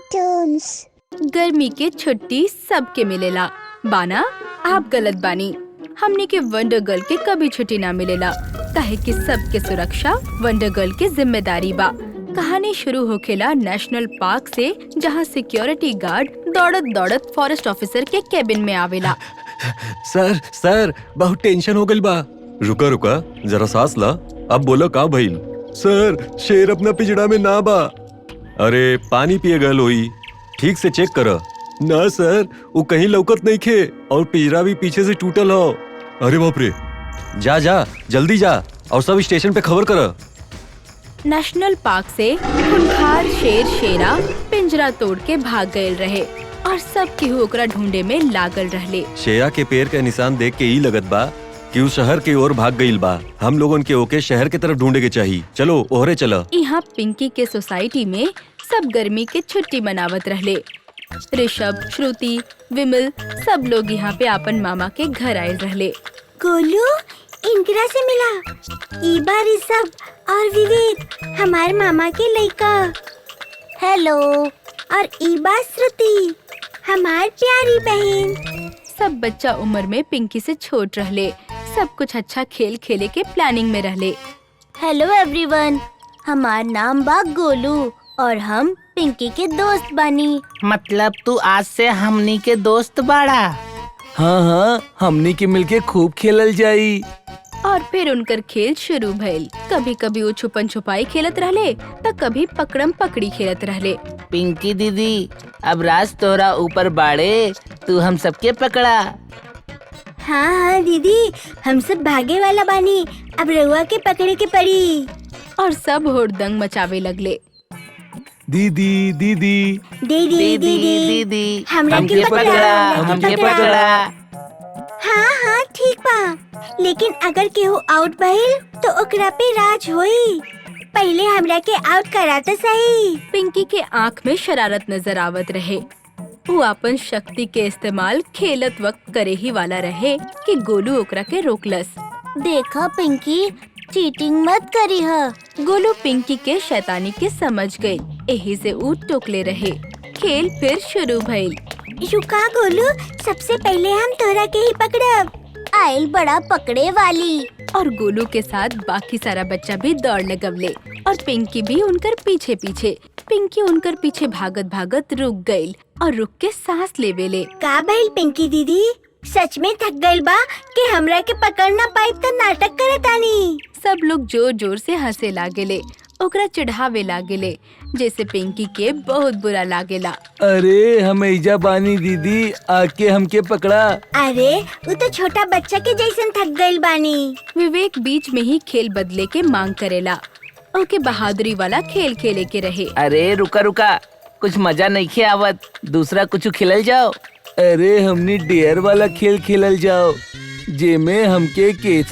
Cartoons. गर्मी के छुट्टी सबके मिलेला। बाना आप गलत बानी। हमने के वंडर गर्ल के कभी छुट्टी ना मिलेला, काहे कि सबके सुरक्षा वंडर गर्ल के जिम्मेदारी बा। कहानी शुरू होखेला नेशनल पार्क से, जहाँ सिक्योरिटी गार्ड दौड़त दौड़त फॉरेस्ट ऑफिसर के केबिन में आवेला। सर बहुत टेंशन हो गइल बा। रुका जरा सांस ला। अब बोलो का भइल? सर शेर अपना पिंजड़ा में ना बा। अरे पानी पिए गल होई, ठीक से चेक कर। ना सर, वो कहीं लौकत नहीं खे और पिंजरा भी पीछे से टूटल हो। अरे बाप रे, जा जल्दी जा और सब स्टेशन पे खबर कर। नेशनल पार्क से खूंखार शेरा पिंजरा तोड़ के भाग गए रहे और सब केहू ओकरा ढूंढे में लागल रहले। शेरा के पैर के निशान देख के ही लगत बा कि वो शहर की ओर भाग गईल बा। हम लोगन के ओके शहर के तरफ ढूंढे के चाहिए। चलो ओहरे चला। यहाँ पिंकी के सोसाइटी में सब गर्मी के छुट्टी मनावत रहले। ऋषभ, श्रुति, विमल सब लोग यहाँ पे अपन मामा के घर आये रहले। गोलू इनकरा से मिला। ई बार ऋषभ और विवेक हमारे मामा के लड़का। हेलो। और ई बार श्रुति हमार प्यारी बहन। सब बच्चा उम्र में पिंकी से छोट रहले। सब कुछ अच्छा खेल खेले के प्लानिंग में रहले। हेलो एवरीवन, हमार नाम बा गोलू और हम पिंकी के दोस्त बानी। मतलब तू आज से हमनी के दोस्त बाड़ा? हाँ, हमनी के मिलके खूब खेलल जाई। और फिर उनकर खेल शुरू भइल। कभी कभी वो छुपन छुपाई खेलत रहले तो कभी पकड़म पकड़ी खेलत रहले। पिंकी दीदी, अब राज तोरा ऊपर बाड़े, तू हम सबके पकड़ा। हाँ दीदी, हम सब भागे वाला बानी। अब रउआ के पकड़े के पड़ी। और सब हुड़दंग मचावे लगले। दीदी दीदी दीदी, हमरा हमके पकड़ा। हाँ ठीक बा, लेकिन अगर केहू आउट भइल तो ओकरा पे राज होई। पहले हमरा के आउट करा तो सही। पिंकी के आँख में शरारत नजर आवत रहे। वो अपन शक्ति के इस्तेमाल खेलत वक्त करे ही वाला रहे कि गोलू ओकरा के रोकलस। देखा पिंकी, चीटिंग मत करी हा। गोलू पिंकी के शैतानी के समझ गई, यही से ऊ टोकले रहे। खेल फिर शुरू भइल। रुका गोलू, सबसे पहले हम तोरा के ही पकड़ब। आइल बड़ा पकड़े वाली। और गोलू के साथ बाकी सारा बच्चा भी दौड़ लगवले और पिंकी भी उनकर पीछे पीछे। पिंकी उनकर पीछे भागत भागत रुक गई और रुक के सांस लेवेले। का भइल पिंकी दीदी? सच में थक गइल बा कि हमरा के पकड़ ना पाई तो नाटक करतानी। सब लोग जोर जोर से हंसे लागेले, ओकरा चिढ़ावे लागेले, जैसे पिंकी के बहुत बुरा लागेला। अरे हम एजा बानी दीदी, आके हमके पकड़ा। अरे वो तो छोटा बच्चा के जैसन थक गइल बानी। विवेक बीच में ही खेल बदले के मांग करेला। ओके बहादुरी वाला खेल खेले के रहे। अरे रुका, कुछ मजा नहीं आवत, दूसरा कुछ खिलल जाओ। अरे हमने डेयर वाला खेल खेलल जाओ, जेमे हमके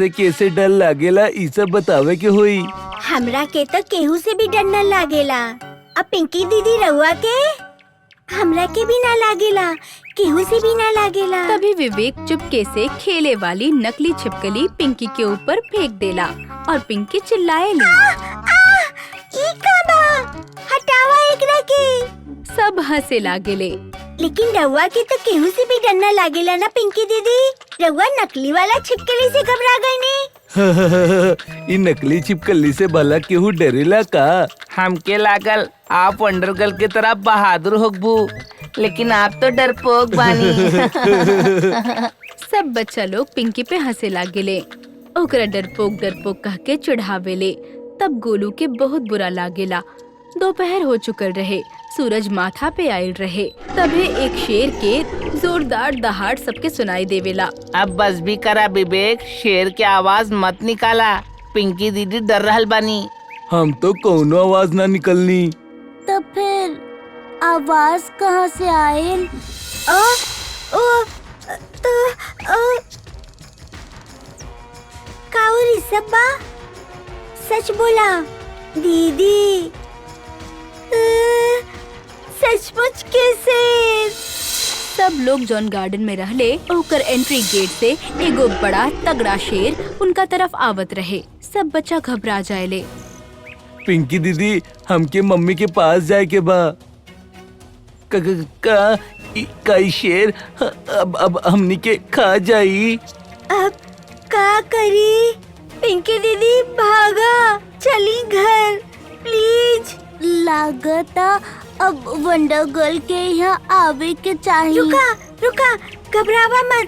कैसे डर लागेला ई सब बतावे के होई। हमरा के तो केहू से भी डर न लागेला। अब पिंकी दीदी रउआ के? हमरा के भी ना लागेला, केहू से भी ना लागेला। तभी विवेक चुपके से खेले वाली नकली छिपकली पिंकी के ऊपर फेंक देला और पिंकी चिल्लाएली। ई का बा? हटावा एकरा के। सब हंसे लागेले। लेकिन रउआ के तो केहू से भी डर न लागेला ना पिंकी दीदी? रउआ नकली वाला छिपकली से घबरा गई नी? ई नकली छिपकली से भला केहू डरेला का? हमके लागल आप वंडर गर्ल की तरह बहादुर होगबू, लेकिन आप तो डरपोक बानी। सब बच्चा लोग पिंकी पे हंसे लागेले। ओकरा डरपोक कह के चिढ़ावेले। तब गोलू के बहुत बुरा लागेला। दोपहर हो चुकल रहे, सूरज माथा पे आयल रहे। तभी एक शेर के जोरदार दहाड़ सबके सुनाई देवेला। अब बस भी करा विवेक, शेर की आवाज मत निकाला, पिंकी दीदी डर रहल बानी। हम तो कौनो आवाज ना निकलनी। तो फिर आवाज कहाँ से आयल? काऊ ऋषभ बा? सच बोला दीदी। सचमुच कैसे? सब लोग जॉन गार्डन में रहले, ओकर एंट्री गेट से एगो बड़ा तगड़ा शेर उनका तरफ आवत रहे। सब बच्चा घबरा जाएले। पिंकी दीदी, हमके मम्मी के पास जाए के बा। कई शेर अब हमनी के खा जाई। अब का करी? पिंकी दीदी भागा, चली घर प्लीज। लागता अब वंडर गर्ल के यहाँ आवे के चाहिए। रुका, घबरावा मत।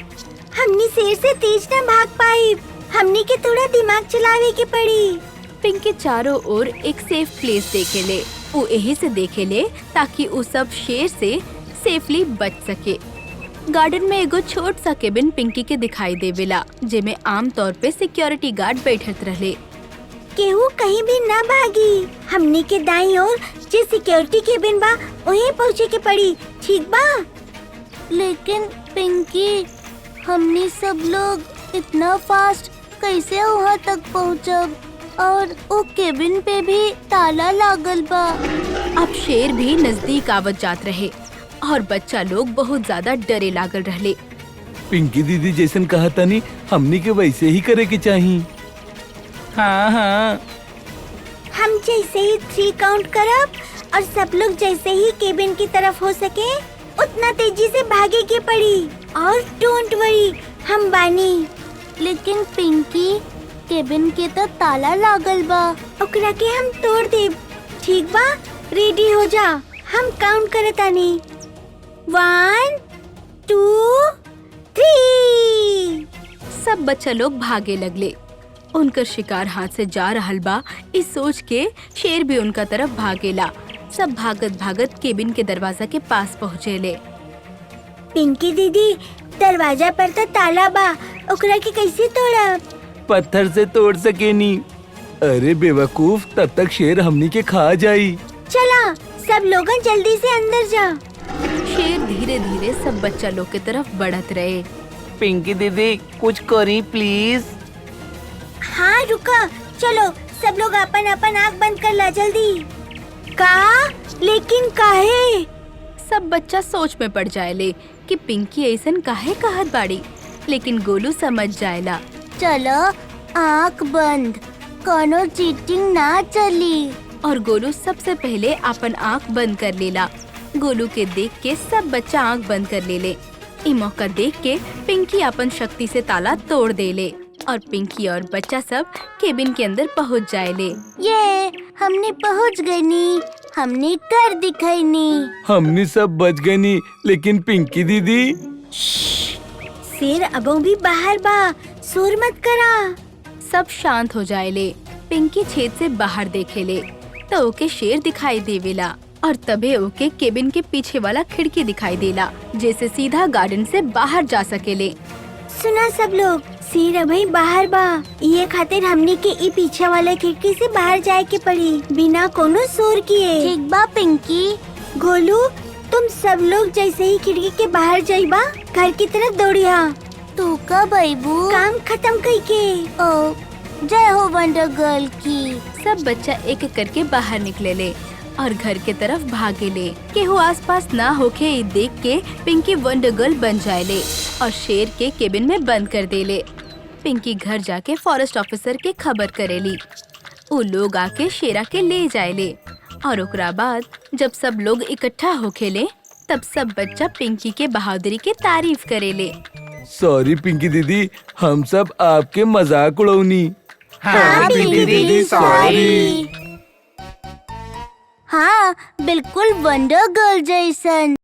हमनी शेर से तेज न भाग पाई, हमनी के थोड़ा दिमाग चलावे के पड़ी। पिंकी चारों ओर एक सेफ प्लेस देखे ले। वो यही से देखे ले ताकि वो सब शेर से सेफली बच सके। गार्डन में एगो छोट सा केबिन पिंकी के दिखाई देवेला, जेमे आम तौर पे सिक्योरिटी गार्ड बैठत रहे। केहू कहीं भी न भागी। हमनी के दाईं ओर जे सिक्योरिटी केबिन बा वहीं पहुँचे के पड़ी, ठीक बा? लेकिन पिंकी, हमनी सब लोग इतना फास्ट कैसे वहाँ तक पहुँचब? और वो केबिन पे भी ताला लागल बा। अब शेर भी नजदीक आवत जात रहे और बच्चा लोग बहुत ज्यादा डरे लागल रहले। पिंकी दीदी जैसन कहा तनी हमनी के वैसे ही करे के चाहिए। हाँ हाँ, हम जैसे ही 3 काउंट करब और सब लोग जैसे ही केबिन की तरफ हो सके उतना तेजी से भागे के पड़ी। और डोंट वरी, हम बानी। लेकिन पिंकी, केबिन के तो ताला लागल बा, ओकरा के हम तोड़ देब, ठीक बा? रेडी हो जा, हम काउंट करतानी। 1 2 3। सब बच्चा लोग भागे लगले। उनका शिकार हाथ से जा रहल बा, इस सोच के शेर भी उनका तरफ भागेला। सब भागत भागत केबिन के दरवाजा के पास पहुँचेले। पिंकी दीदी, दरवाजा पर तो ताला बा, ओकरा के कैसे तोड़ब? पत्थर से तोड़ सके नी। अरे बेवकूफ, तब तक शेर हमनी के खा जाई। चला, सब लोगन जल्दी से अंदर जा। शेर धीरे धीरे सब बच्चा लोग के तरफ बढ़त रहे। पिंकी दीदी कुछ करी प्लीज। हाँ रुका, चलो सब लोग अपन अपन आँख बंद कर ला जल्दी। का? लेकिन काहे? सब बच्चा सोच में पड़ जाएले कि पिंकी ऐसन काहे कहत बाड़ी, लेकिन गोलू समझ जाएला। चलो आँख बंद, कोनो चीटिंग ना चली। और गोलू सबसे पहले अपन आँख बंद कर लेला। गोलू के देख के सब बच्चा आँख बंद कर लेले। ई मौका देख के पिंकी अपन शक्ति से ताला तोड़ देले और पिंकी और बच्चा सब केबिन के अंदर पहुँच जाएले। ये हमने पहुँच गए नी, हमने कर दिखाई नी। हमनी सब बच गए नी, लेकिन पिंकी दीदी। शेर अबो भी बाहर बा, शोर मत करा। सब शांत हो जाएले। पिंकी छेद से बाहर देखेले तो ओके शेर दिखाई देवेला और तबे ओके केबिन के पीछे वाला खिड़की दिखाई देला, जैसे सीधा गार्डन से बाहर जा सकेले। सुना सब लोग, शेर अभी बाहर बा, ये खातिर हमने के ई पीछे वाले खिड़की से बाहर जाए के पड़ी, बिना कोनो शोर किए। ठीक बा पिंकी। गोलू, तुम सब लोग जैसे ही खिड़की के बाहर जाइबा, घर की तरफ दौड़िया। तू कब आईबू? काम खत्म करके। ओ, जय हो वंडर गर्ल की। सब बच्चा एक एक करके बाहर निकले ले और घर के तरफ भागे ले। केहू आसपास ना होके ई देख के पिंकी वंडर गर्ल बन जाएले और शेर के केबिन में बंद कर देले। पिंकी घर जाके फॉरेस्ट ऑफिसर के खबर करेली। वो लोग आके शेरा के ले जाएले और ओकरा बाद जब सब लोग इकट्ठा होखेले तब सब बच्चा पिंकी के बहादुरी के तारीफ करेले। सॉरी पिंकी दीदी, हम सब आपके मजाक उड़ौनी। हाँ पिंकी दीदी, सॉरी। हाँ बिल्कुल वंडर गर्ल जैसन।